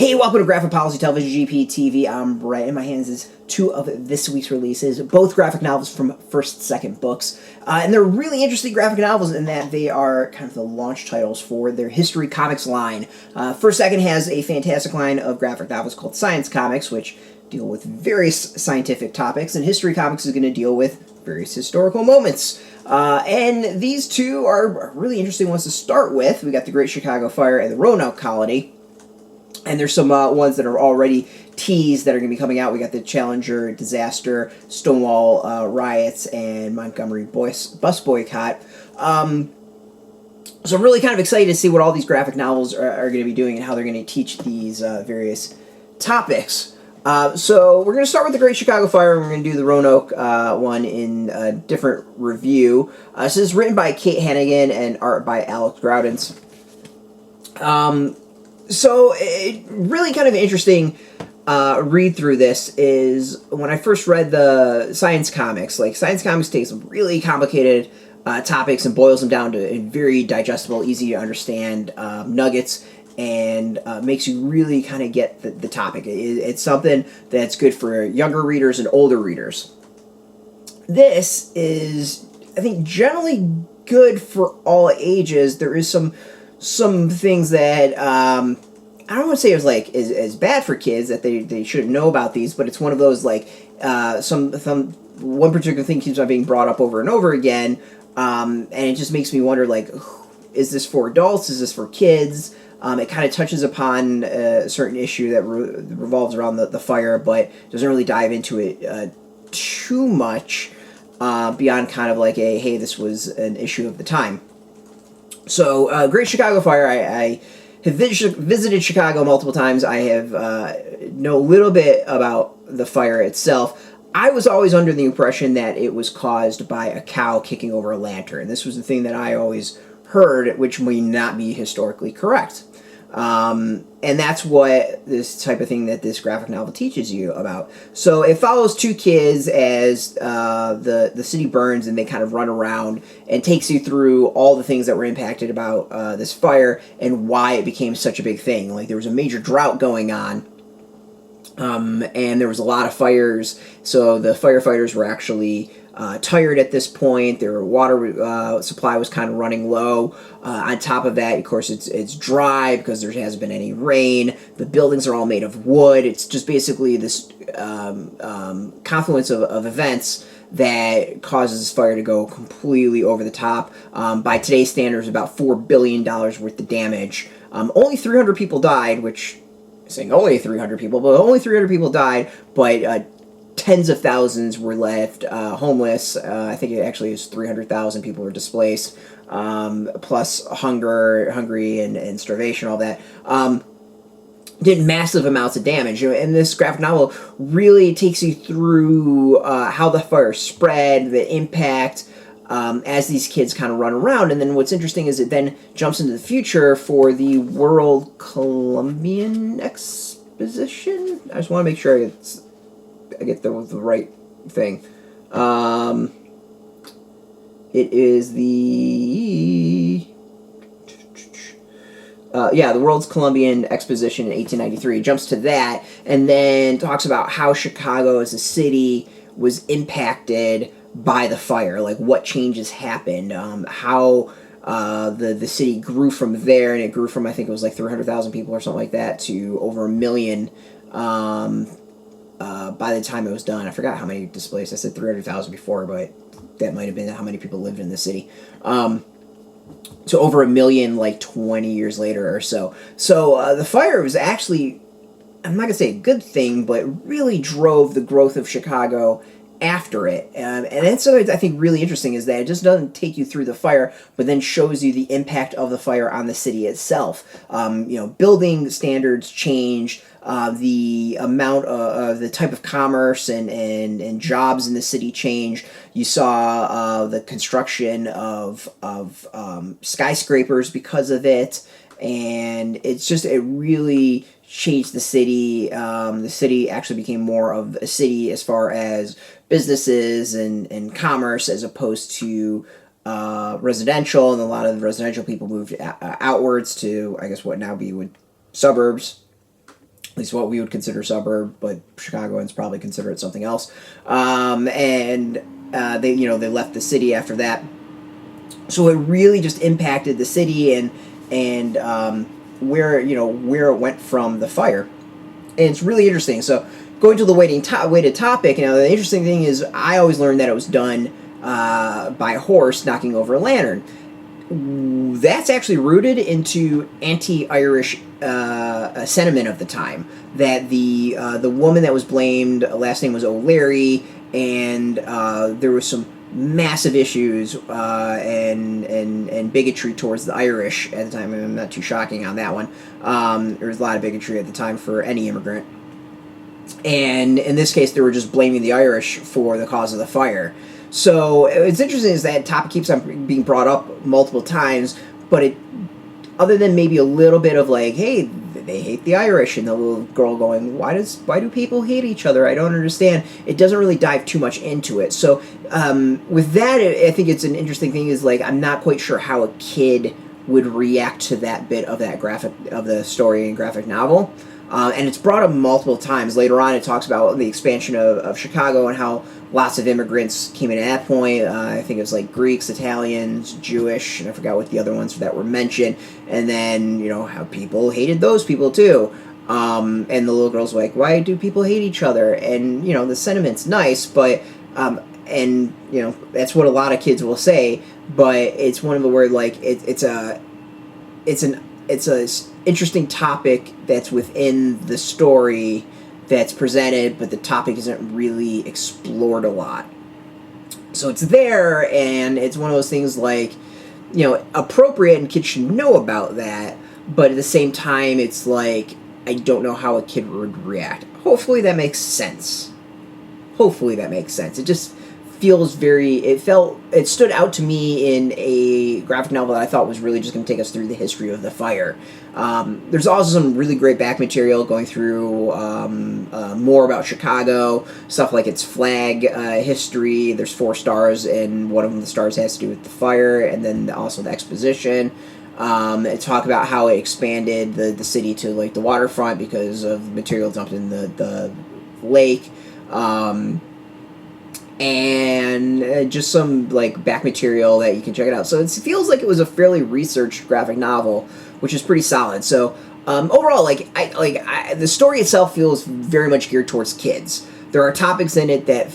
Hey, welcome to Graphic Policy Television GPTV. I'm Brett. In my hands is two of this week's releases, both graphic novels from First Second Books. And they're really interesting graphic novels in that they are kind of the launch titles for their History Comics line. First Second has a fantastic line of graphic novels called Science Comics, which deal with various scientific topics, and History Comics is going to deal with various historical moments. And these two are really interesting ones to start with. We got the Great Chicago Fire and the Roanoke Colony. And there's some ones that are already teased that are going to be coming out. We got the Challenger disaster, Stonewall riots, and Montgomery bus boycott. So I'm really kind of excited to see what all these graphic novels are going to be doing and how they're going to teach these various topics. So we're going to start with the Great Chicago Fire, and we're going to do the Roanoke one in a different review. This is written by Kate Hannigan and art by Alex Graudins. So, really kind of interesting read through this is when I first read the Science Comics. Like, Science Comics takes some really complicated topics and boils them down to very digestible, easy to understand nuggets, and makes you really kind of get the topic. It's something that's good for younger readers and older readers. This is, I think, generally good for all ages. There is some things that I don't want to say it was like is bad for kids that they shouldn't know about these, but it's one of those like one particular thing keeps on being brought up over and over again, and it just makes me wonder, like, is this for adults? Is this for kids? It kind of touches upon a certain issue that revolves around the fire, but doesn't really dive into it too much beyond kind of like hey, this was an issue of the time. So, Great Chicago Fire, I have visited Chicago multiple times. I have know a little bit about the fire itself. I was always under the impression that it was caused by a cow kicking over a lantern. This was the thing that I always heard, which may not be historically correct. And that's what this type of thing that this graphic novel teaches you about. So it follows two kids as the city burns, and they kind of run around, and takes you through all the things that were impacted about this fire and why it became such a big thing. Like, there was a major drought going on, and there was a lot of fires, so the firefighters were actually tired at this point. Their water supply was kind of running low. On top of that, of course, it's dry because there hasn't been any rain. The buildings are all made of wood. It's just basically this confluence of events that causes this fire to go completely over the top. By today's standards, about $4 billion worth of damage. Only 300 people died, which, saying only 300 people, but only 300 people died, but tens of thousands were left homeless. I think it actually is 300,000 people were displaced, plus hungry and starvation, all that. Did massive amounts of damage. And this graphic novel really takes you through how the fire spread, the impact, as these kids kind of run around. And then what's interesting is it then jumps into the future for the World Columbian Exposition. I just want to make sure I get the right thing. It is the the World's Columbian Exposition in 1893. It jumps to that, and then talks about how Chicago as a city was impacted by the fire, like what changes happened, how the city grew from there, and it grew from, I think it was like 300,000 people or something like that to over 1 million. By the time it was done, I forgot how many displaced. I said 300,000 before, but that might have been how many people lived in the city. So over 1 million, like 20 years later or so. So the fire was actually, I'm not going to say a good thing, but really drove the growth of Chicago after it. And that's something I think really interesting, is that it just doesn't take you through the fire, but then shows you the impact of the fire on the city itself. Building standards changed. The amount of the type of commerce and jobs in the city changed. You saw the construction of skyscrapers because of it, and it really changed the city. The city actually became more of a city as far as businesses and commerce, as opposed to residential, and a lot of the residential people moved outwards to, I guess, what now be suburbs. at least what we would consider suburb, but Chicagoans probably consider it something else. And they left the city after that. So it really just impacted the city and where it went from the fire. And it's really interesting. So going to the weighted topic, the interesting thing is I always learned that it was done by a horse knocking over a lantern. That's actually rooted into anti-Irish sentiment of the time. That the woman that was blamed, last name was O'Leary, and there was some massive issues and bigotry towards the Irish at the time. I'm not too shocking on that one. There was a lot of bigotry at the time for any immigrant. And in this case, they were just blaming the Irish for the cause of the fire. So it's interesting is that topic keeps on being brought up multiple times, but it, other than maybe a little bit of like, hey, they hate the Irish, and the little girl going, why do people hate each other? I don't understand. It doesn't really dive too much into it. So with that, I think it's an interesting thing is like I'm not quite sure how a kid would react to that bit of that graphic of the story and graphic novel. And it's brought up multiple times. Later on, it talks about the expansion of Chicago and how lots of immigrants came in at that point. I think it was like Greeks, Italians, Jewish, and I forgot what the other ones that were mentioned. And then, how people hated those people too. And the little girl's like, why do people hate each other? And, the sentiment's nice, but, that's what a lot of kids will say, but it's one of the where, like, it's an interesting topic that's within the story that's presented, but the topic isn't really explored a lot. So it's there, and it's one of those things like, appropriate, and kids should know about that, but at the same time, it's like, I don't know how a kid would react. Hopefully that makes sense. It just feels it stood out to me in a graphic novel that I thought was really just going to take us through the history of the fire. There's also some really great back material going through more about Chicago, stuff like its flag history. There's 4 stars, and one of them, the stars, has to do with the fire, and then also the exposition. Talk about how it expanded the city to like the waterfront because of material dumped in the lake. And just some like back material that you can check it out. So it feels like it was a fairly researched graphic novel, which is pretty solid. So overall, the story itself feels very much geared towards kids. There are topics in it that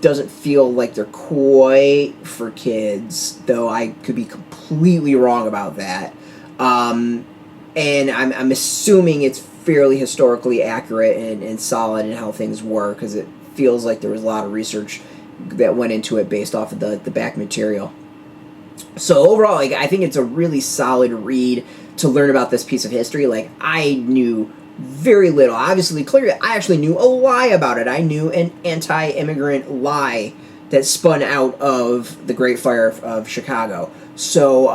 doesn't feel like they're quite for kids, though I could be completely wrong about that. And I'm assuming it's fairly historically accurate and solid in how things were, because it feels like there was a lot of research that went into it based off of the back material. So overall, I think it's a really solid read to learn about this piece of history. Like, I knew very little. Obviously, clearly, I actually knew a lie about it. I knew an anti-immigrant lie that spun out of the Great Fire of Chicago. So,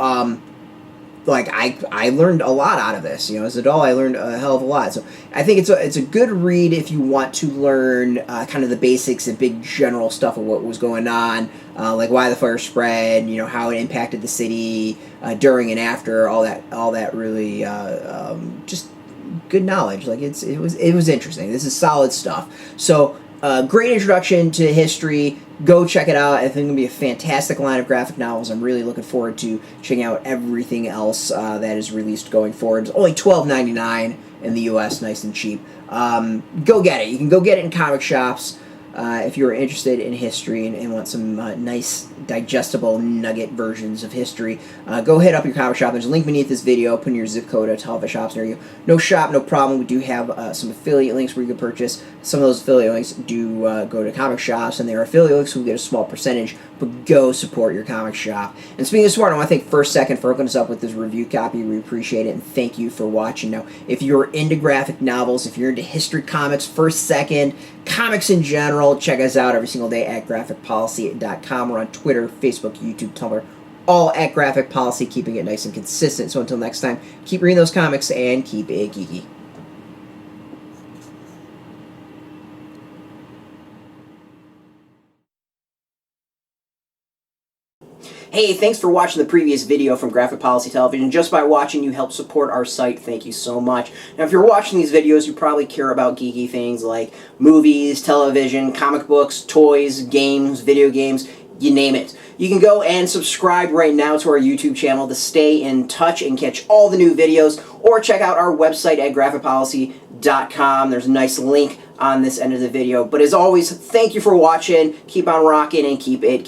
I learned a lot out of this. As an adult, I learned a hell of a lot. So I think it's a good read if you want to learn kind of the basics and big general stuff of what was going on, like why the fire spread, how it impacted the city during and after, all that really just good knowledge. Like it was interesting. This is solid stuff. So great introduction to history. Go check it out. I think it'll be a fantastic line of graphic novels. I'm really looking forward to checking out everything else that is released going forward. It's only $12.99 in the U.S., nice and cheap. Go get it. You can go get it in comic shops if you're interested in history and want some nice, digestible nugget versions of history. Go hit up your comic shop. There's a link beneath this video. Put in your zip code to help the shops near you. No shop, no problem. We do have some affiliate links where you can purchase. Some of those affiliate links do go to comic shops, and they're affiliate links, so we get a small percentage, but go support your comic shop. And speaking of support, I want to thank First Second for hooking us up with this review copy. We appreciate it, and thank you for watching. Now, if you're into graphic novels, if you're into history comics, First Second, comics in general, check us out every single day at graphicpolicy.com. We're on Twitter, Facebook, YouTube, Tumblr, all at Graphic Policy, keeping it nice and consistent. So until next time, keep reading those comics and keep it geeky. Hey, thanks for watching the previous video from Graphic Policy Television. Just by watching, you help support our site. Thank you so much. Now, if you're watching these videos, you probably care about geeky things like movies, television, comic books, toys, games, video games, you name it. You can go and subscribe right now to our YouTube channel to stay in touch and catch all the new videos, or check out our website at graphicpolicy.com. There's a nice link on this end of the video. But as always, thank you for watching. Keep on rocking and keep it geeky.